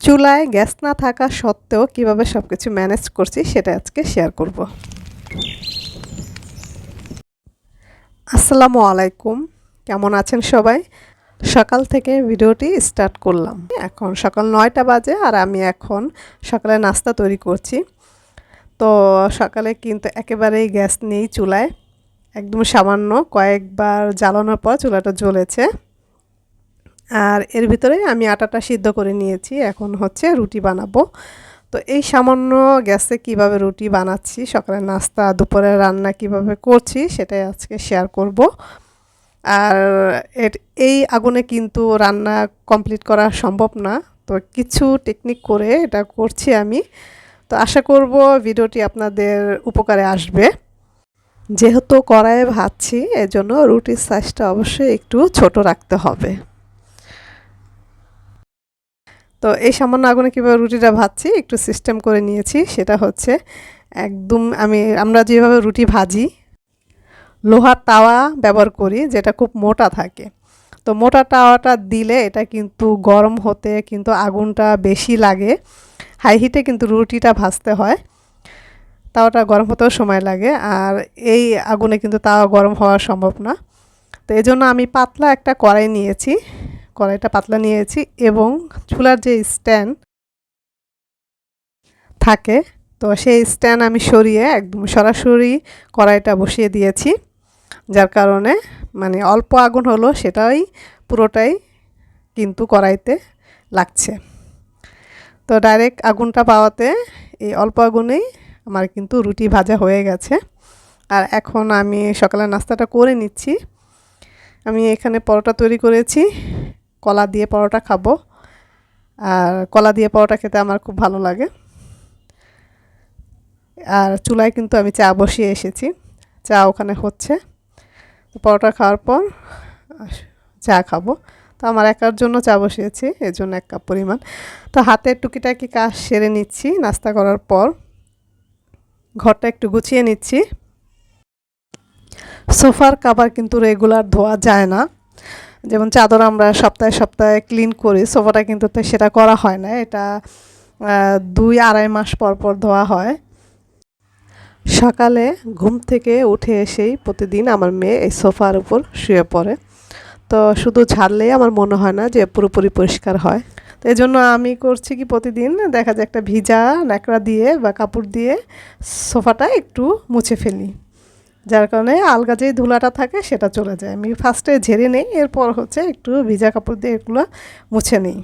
চুলায় গ্যাস না থাকা সত্ত্বেও কিভাবে সবকিছু ম্যানেজ করছি সেটা আজকে শেয়ার করব। আসসালামু আলাইকুম, কেমন আছেন সবাই? সকাল থেকে ভিডিওটি স্টার্ট করলাম। এখন সকাল 9টা বাজে আর আমি এখন সকালে নাস্তা তৈরি করছি। তো সকালে কিন্তু একেবারেই গ্যাস নেই চুলায়, একদম সামান্য কয়েকবার জ্বালানোর পর চুলাটা জ্বলেছে। আর এর ভিতরে আমি আটাটা সিদ্ধ করে নিয়েছি, এখন হচ্ছে রুটি বানাবো। তো এই সামান্য গ্যাসে কিভাবে রুটি বানাচ্ছি, সকালের নাস্তা, দুপুরের রান্না কিভাবে করছি সেটাই আজকে শেয়ার করব। আর এই আগুনে কিন্তু রান্না কমপ্লিট করা সম্ভব না, তো কিছু টেকনিক করে এটা করছি আমি। তো আশা করব ভিডিওটি আপনাদের উপকারে আসবে। যেহেতু কড়াইয়ে ভাজছি, এজন্য রুটির সাইজটা অবশ্যই একটু ছোট রাখতে হবে। তো এই সামান্য আগুনে কীভাবে রুটিটা ভাজছি একটু সিস্টেম করে নিয়েছি। সেটা হচ্ছে একদম আমরা যেভাবে রুটি ভাজি লোহার তাওয়া ব্যবহার করি, যেটা খুব মোটা থাকে। তো মোটা তাওয়াটা দিলে এটা কিন্তু গরম হতে কিন্তু আগুনটা বেশি লাগে, হাই হিটে কিন্তু রুটিটা ভাজতে হয়, তাওয়াটা গরম হতেও সময় লাগে। আর এই আগুনে কিন্তু তাওয়া গরম হওয়া সম্ভব না। তো এই জন্য আমি পাতলা একটা কড়াই নিয়েছি, কড়াইটা পাতলা নিয়েছি এবং চুলার যে স্ট্যান্ড থাকে, তো সেই স্ট্যান্ড আমি সরিয়ে একদম সরাসরি কড়াইটা বসিয়ে দিয়েছি, যার কারণে মানে অল্প আগুন হলো সেটাই পুরোটাই কিন্তু কড়াইতে লাগছে। তো ডাইরেক্ট আগুনটা পাওয়াতে এই অল্প আগুনেই আমার কিন্তু রুটি ভাজা হয়ে গেছে। আর এখন আমি সকালের নাস্তাটা করে নিচ্ছি। আমি এখানে পরোটা তৈরি করেছি, কলা দিয়ে পরোটা খাবো। আর কলা দিয়ে পরোটা খেতে আমার খুব ভালো লাগে। আর চুলায় কিন্তু আমি চা বসিয়ে এসেছি, চা ওখানে হচ্ছে। তো পরোটা খাওয়ার পর চা খাবো। তো আমার একার জন্য চা বসিয়েছি, এর জন্য 1 কাপ পরিমাণ। তো হাতের টুকিটাকি কাজ সেরে নিচ্ছি। নাস্তা করার পর ঘরটা একটু গুছিয়ে নিচ্ছি। সোফার কভার কিন্তু রেগুলার ধোয়া যায় না, যেমন চাদর আমরা সপ্তাহে সপ্তাহে ক্লিন করি, সোফাটা কিন্তু তো সেটা করা হয় না। এটা 2-2.5 মাস পর পর ধোয়া হয়। সকালে ঘুম থেকে উঠে এসেই প্রতিদিন আমার মেয়ে এই সোফার উপর শুয়ে পড়ে। তো শুধু ঝাড়লেই আমার মনে হয় না যে পুরোপুরি পরিষ্কার হয়। তো এই জন্য আমি করছি কি, প্রতিদিন দেখা যায় একটা ভিজা ন্যাকড়া দিয়ে বা কাপড় দিয়ে সোফাটা একটু মুছে ফেলি, যার কারণে আলগা যেই ধুলাটা থাকে সেটা চলে যায়। আমি ফার্স্টে ঝেড়ে নেই, এরপর হচ্ছে একটু ভিজা কাপড় দিয়ে এগুলো মুছে নিই।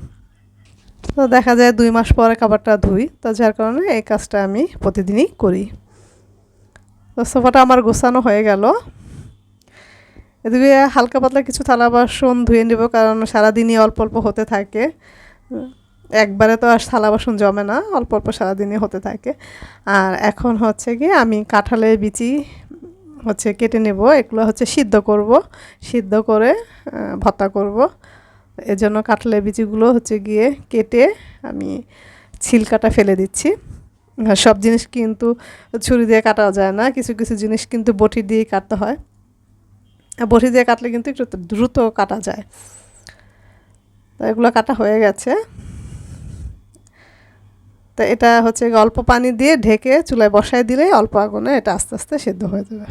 তো দেখা যায় 2 মাস পরে কাপড়টা ধুই, তো যার কারণে এই কাজটা আমি প্রতিদিনই করি। তো সোফাটা আমার গোছানো হয়ে গেল। এদিকে হালকা পাতলা কিছু থালা বাসন ধুয়ে নেব, কারণ সারাদিনই অল্প অল্প হতে থাকে, একবারে তো আর থালা বাসন জমে না, অল্প অল্প সারাদিনই হতে থাকে। আর এখন হচ্ছে কি, আমি কাঁঠালের বিচি হচ্ছে কেটে নেব, এগুলো হচ্ছে সিদ্ধ করব, সিদ্ধ করে ভর্তা করব। এজন্য কাঁঠালের বিচিগুলো হচ্ছে গিয়ে কেটে আমি ছিলকাটা ফেলে দিচ্ছি। সব জিনিস কিন্তু ছুরি দিয়ে কাটা যায় না, কিছু কিছু জিনিস কিন্তু বটি দিয়ে কাটতে হয়। বটি দিয়ে কাটলে কিন্তু একটু দ্রুত কাটা যায়। তো এগুলো কাটা হয়ে গেছে। তো এটা হচ্ছে অল্প পানি দিয়ে ঢেকে চুলায় বসায় দিলে অল্প আগুনে এটা আস্তে আস্তে সেদ্ধ হয়ে যাবে।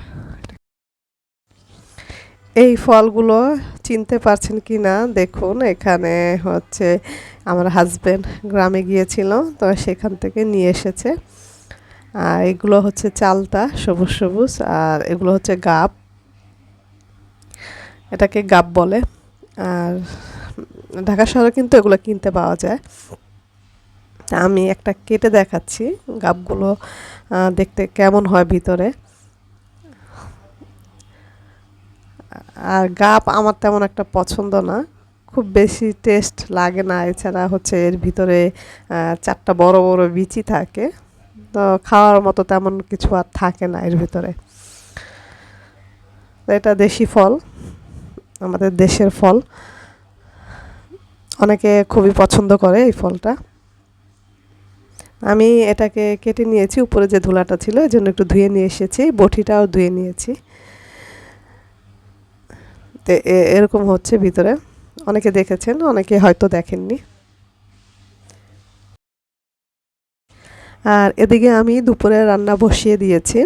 এই ফলগুলো চিনতে পারছেন কি না দেখুন, এখানে হচ্ছে আমার হাজব্যান্ড গ্রামে গিয়েছিল, তো সেখান থেকে নিয়ে এসেছে। আর এগুলো হচ্ছে চালতা, সবুজ সবুজ, আর এগুলো হচ্ছে গাব, এটাকে গাব বলে। আর ঢাকা শহরে কিন্তু এগুলো কিনতে পাওয়া যায়। আমি একটা কেটে দেখাচ্ছি গাবগুলো দেখতে কেমন হয় ভিতরে। আর গাব আমার তেমন একটা পছন্দ না, খুব বেশি টেস্ট লাগে না। এছাড়া হচ্ছে এর ভিতরে 4টা বড় বড় বিচি থাকে, তো খাওয়ার মতো তেমন কিছু আর থাকে না এর ভিতরে। তো এটা দেশি ফল, আমাদের দেশের ফল, অনেকে খুবই পছন্দ করে এই ফলটা। আমি এটাকে কেটে নিয়েছি, উপরে যে ধুলাটা ছিল এই জন্য একটু ধুয়ে নিয়ে এসেছি, বটিটাও ধুয়ে নিয়েছি। তো এরকম হচ্ছে ভিতরে, অনেকে দেখেছেন, অনেকে হয়তো দেখেননি। আর এদিকে আমি দুপুরে রান্না বসিয়ে দিয়েছি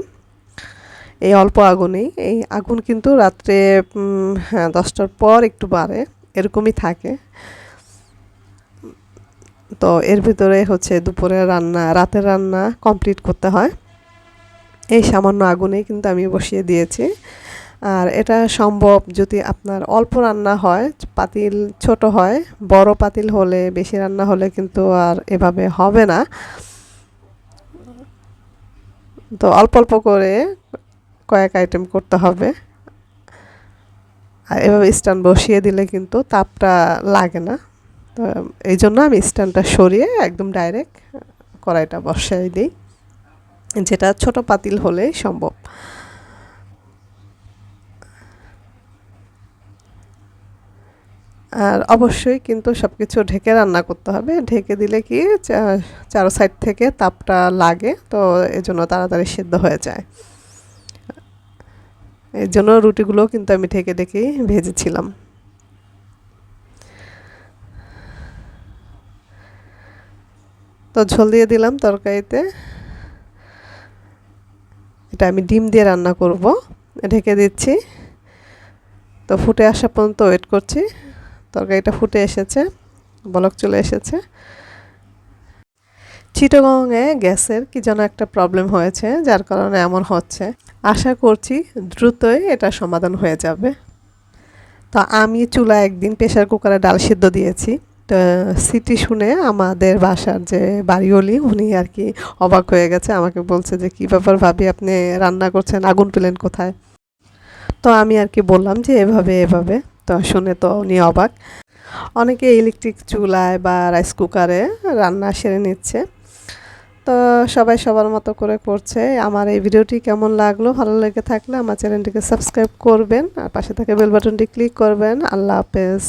এই অল্প আগুনেই। এই আগুন কিন্তু রাত্রে 10টার পর একটু বাড়ে, এরকমই থাকে। তো এর ভিতরে হচ্ছে দুপুরের রান্না, রাতের রান্না কমপ্লিট করতে হয়। এই সামান্য আগুনেই কিন্তু আমি বসিয়ে দিয়েছি। আর এটা সম্ভব যদি আপনার অল্প রান্না হয়, পাতিল ছোট হয়, বড় পাতিল হলে, বেশি রান্না হলে কিন্তু আর এভাবে হবে না। তো অল্প অল্প করে কয়েক আইটেম করতে হবে। আর এভাবে স্ট্যান্ড বসিয়ে দিলে কিন্তু তাপটা লাগে না। তো এই জন্য আমি স্ট্যান্ডটা সরিয়ে একদম ডাইরেক্ট কড়াইটা বসাই দিই, যেটা ছোট পাতিল হলেই সম্ভব। আর অবশ্যই কিন্তু সব কিছু ঢেকে রান্না করতে হবে। ঢেকে দিলে কি চারো সাইড থেকে তাপটা লাগে, তো এজন্য তাড়াতাড়ি সিদ্ধ হয়ে যায়। এর জন্য রুটিগুলো কিন্তু আমি ঢেকে ঢেকেই ভেজেছিলাম। তো ঝোল দিয়ে দিলাম তরকারিতে। এটা আমি ডিম দিয়ে রান্না করব, ঢেকে দিচ্ছি। তো ফুটে আসা পর্যন্ত ওয়েট করছি। তরকারিটা ফুটে এসেছে, বলক চলে এসেছে। চিটাগংয়ে গ্যাসের কি যেন একটা প্রবলেম হয়েছে, যার কারণে এমন হচ্ছে। আশা করছি দ্রুতই এটা সমাধান হয়ে যাবে। তো আমি চুলা একদিন প্রেশার কুকারে ডাল সিদ্ধ দিয়েছি। তো সিটি শুনে আমাদের বাসার যে বাড়িওয়ালি উনি আর কি অবাক হয়ে গেছে, আমাকে বলছে যে কী ব্যাপার ভাবি, আপনি রান্না করছেন, আগুন পেলেন কোথায়? তো আমি আর কি বললাম যে এভাবে এভাবে। তো শুনে তো উনি অবাক। অনেকে ইলেকট্রিক চুলায় বা রাইস কুকারে রান্না সেরে নিচ্ছে। তো সবাই সবার মতো করে করছে। আমার এই ভিডিওটি কেমন লাগলো, ভালো লেগে থাকলে আমার চ্যানেলটিকে সাবস্ক্রাইব করবেন আর পাশে থাকা বেল বাটনটি ক্লিক করবেন। আল্লাহ হাফেজ।